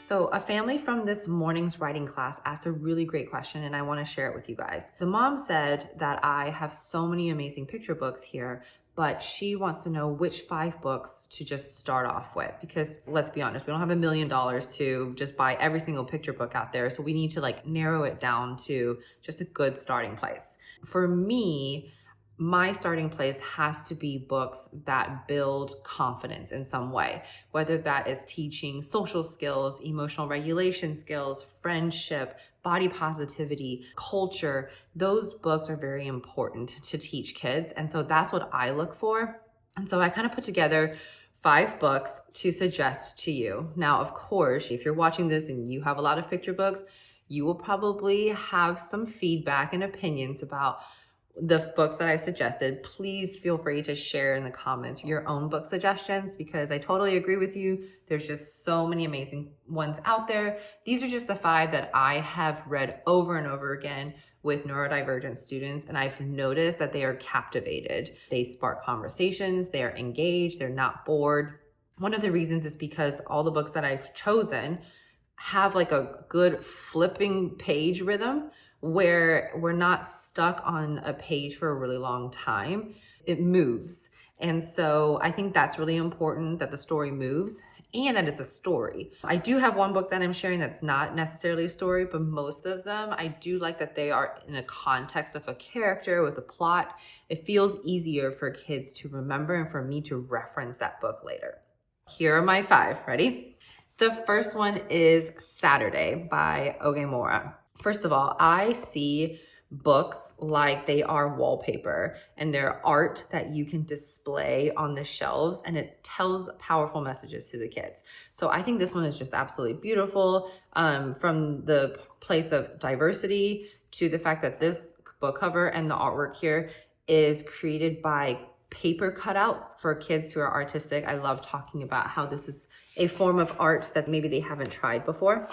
So a family from this morning's writing class asked a really great question, and I want to share it with you guys. The mom said that I have so many amazing picture books here, but she wants to know which 5 books to just start off with, because let's be honest, we don't have $1 million to just buy every single picture book out there. So we need to narrow it down to just a good starting place. For me, my starting place has to be books that build confidence in some way, whether that is teaching social skills, emotional regulation skills, friendship, body positivity, culture. Those books are very important to teach kids. And so that's what I look for. And so I kind of put together 5 books to suggest to you. Now, of course, if you're watching this and you have a lot of picture books, you will probably have some feedback and opinions about the books that I suggested. Please feel free to share in the comments your own book suggestions, because I totally agree with you. There's just so many amazing ones out there. These are just the 5 that I have read over and over again with neurodivergent students, and I've noticed that they are captivated. They spark conversations, they're engaged, they're not bored. One of the reasons is because all the books that I've chosen have a good flipping page rhythm where we're not stuck on a page for a really long time. It moves. And so I think that's really important, that the story moves and that it's a story. I do have one book that I'm sharing that's not necessarily a story, but most of them, I do like that they are in a context of a character with a plot. It feels easier for kids to remember and for me to reference that book later. Here are my 5. Ready? The first one is Saturday by Ogemura. First of all, I see books like they are wallpaper, and they're art that you can display on the shelves, and it tells powerful messages to the kids. So I think this one is just absolutely beautiful, from the place of diversity to the fact that this book cover and the artwork here is created by paper cutouts for kids who are artistic. I love talking about how this is a form of art that maybe they haven't tried before.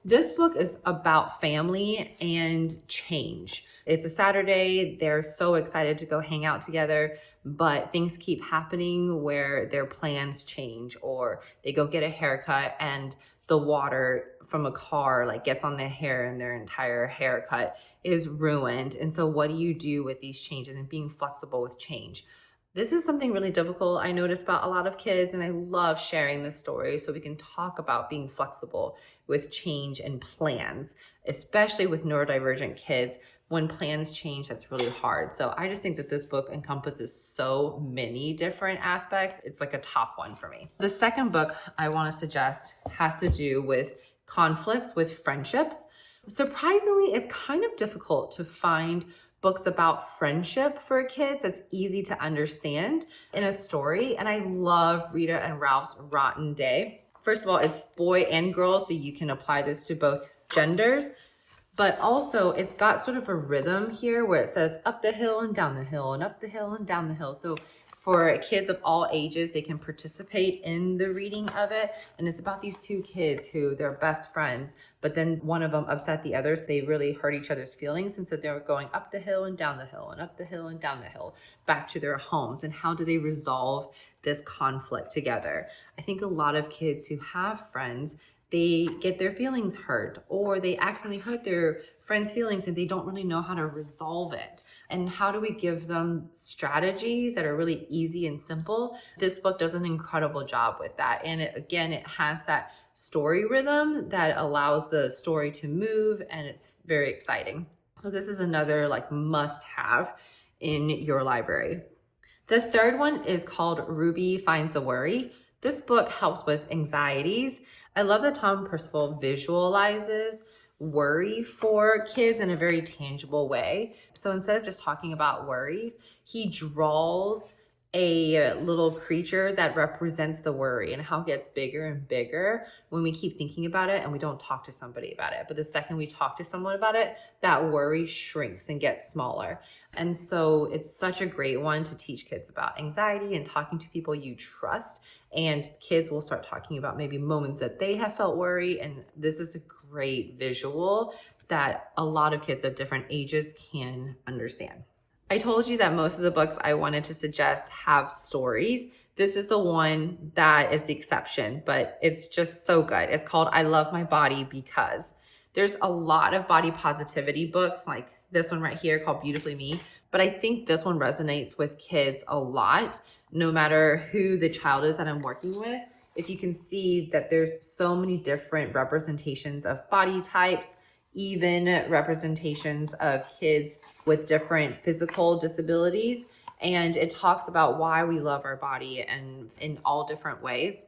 This book is about family and change. It's a Saturday. They're so excited to go hang out together, but things keep happening where their plans change, or they go get a haircut and the water from a car gets on their hair and their entire haircut is ruined. And so what do you do with these changes and being flexible with change? This is something really difficult I notice about a lot of kids, and I love sharing this story so we can talk about being flexible with change and plans, especially with neurodivergent kids. When plans change, that's really hard. So I just think that this book encompasses so many different aspects. It's like a top one for me. The second book I want to suggest has to do with conflicts with friendships. Surprisingly, it's kind of difficult to find books about friendship for kids that's easy to understand in a story. And I love Rita and Ralph's Rotten Day. First of all, it's boy and girl, so you can apply this to both genders. But also it's got sort of a rhythm here where it says up the hill and down the hill and up the hill and down the hill. So for kids of all ages, they can participate in the reading of it. And it's about these 2 kids who they're best friends, but then one of them upset the other, so they really hurt each other's feelings. And so they're going up the hill and down the hill and up the hill and down the hill back to their homes. And how do they resolve this conflict together? I think a lot of kids who have friends, they get their feelings hurt, or they accidentally hurt their friends' feelings and they don't really know how to resolve it. And how do we give them strategies that are really easy and simple? This book does an incredible job with that. And it has that story rhythm that allows the story to move, and it's very exciting. So this is another must have in your library. The third one is called Ruby Finds a Worry. This book helps with anxieties. I love that Tom Percival visualizes worry for kids in a very tangible way. So instead of just talking about worries, he draws a little creature that represents the worry and how it gets bigger and bigger when we keep thinking about it and we don't talk to somebody about it. But the second we talk to someone about it, that worry shrinks and gets smaller. And so it's such a great one to teach kids about anxiety and talking to people you trust. And kids will start talking about maybe moments that they have felt worry. And this is a great visual that a lot of kids of different ages can understand. I told you that most of the books I wanted to suggest have stories. This is the one that is the exception, but it's just so good. It's called I Love My Body Because. There's a lot of body positivity books like this one right here called Beautifully Me, but I think this one resonates with kids a lot, no matter who the child is that I'm working with. If you can see that there's so many different representations of body types, even representations of kids with different physical disabilities. And it talks about why we love our body and in all different ways.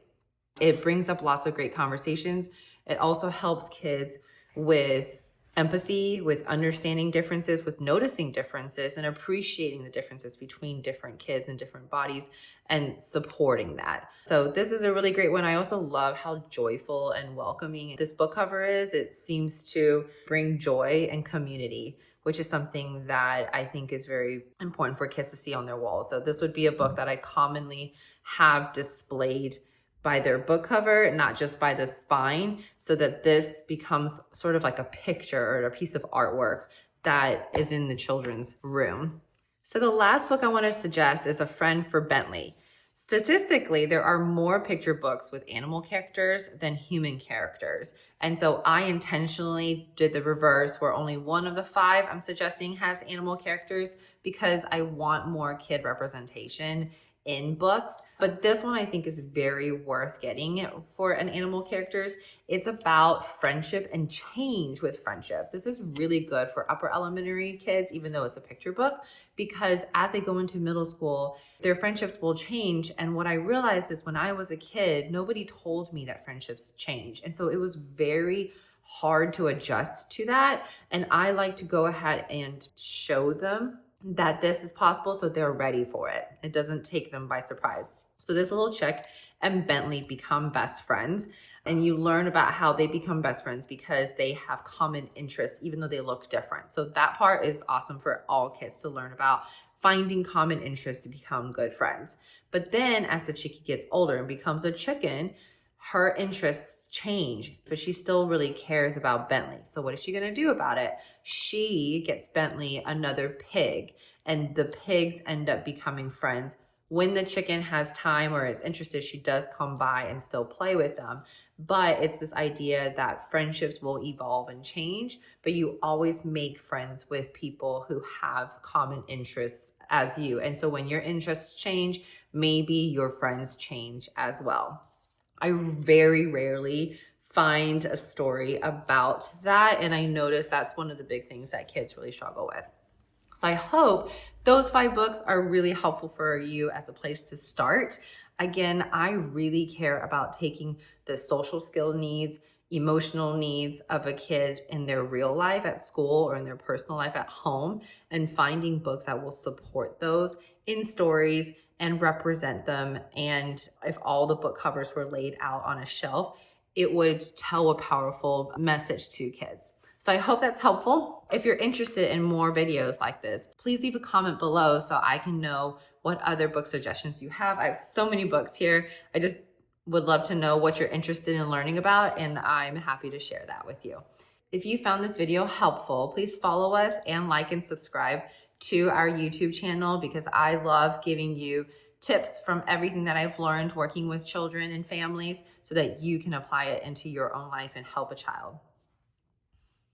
It brings up lots of great conversations. It also helps kids with empathy, with understanding differences, with noticing differences and appreciating the differences between different kids and different bodies and supporting that. So this is a really great one. I also love how joyful and welcoming this book cover is. It seems to bring joy and community, which is something that I think is very important for kids to see on their walls. So this would be a book that I commonly have displayed by their book cover, not just by the spine, so that this becomes sort of like a picture or a piece of artwork that is in the children's room. So the last book I want to suggest is A Friend for Bentley. Statistically, there are more picture books with animal characters than human characters. And so I intentionally did the reverse, where only one of the 5 I'm suggesting has animal characters, because I want more kid representation in books. But this one I think is very worth getting for an animal characters. It's about friendship and change with friendship. This is really good for upper elementary kids, even though it's a picture book, because as they go into middle school, their friendships will change. And what I realized is when I was a kid, nobody told me that friendships change. And so it was very hard to adjust to that. And I like to go ahead and show them that this is possible so they're ready for it. It doesn't take them by surprise. So this little chick and Bentley become best friends, and you learn about how they become best friends because they have common interests, even though they look different. So that part is awesome for all kids to learn about, finding common interests to become good friends. But then as the chickie gets older and becomes a chicken, her interests change, but she still really cares about Bentley. So what is she going to do about it? She gets Bentley another pig, and the pigs end up becoming friends. When the chicken has time or is interested, she does come by and still play with them. But it's this idea that friendships will evolve and change, but you always make friends with people who have common interests as you. And so when your interests change, maybe your friends change as well. I very rarely find a story about that, and I notice that's one of the big things that kids really struggle with. So I hope those 5 books are really helpful for you as a place to start. Again, I really care about taking the social skill needs, emotional needs of a kid in their real life at school or in their personal life at home, and finding books that will support those in stories and represent them. And if all the book covers were laid out on a shelf, it would tell a powerful message to kids. So I hope that's helpful. If you're interested in more videos like this, please leave a comment below so I can know what other book suggestions you have. I have so many books here. I just would love to know what you're interested in learning about, and I'm happy to share that with you. If you found this video helpful, please follow us and like and subscribe to our YouTube channel, because I love giving you tips from everything that I've learned working with children and families so that you can apply it into your own life and help a child.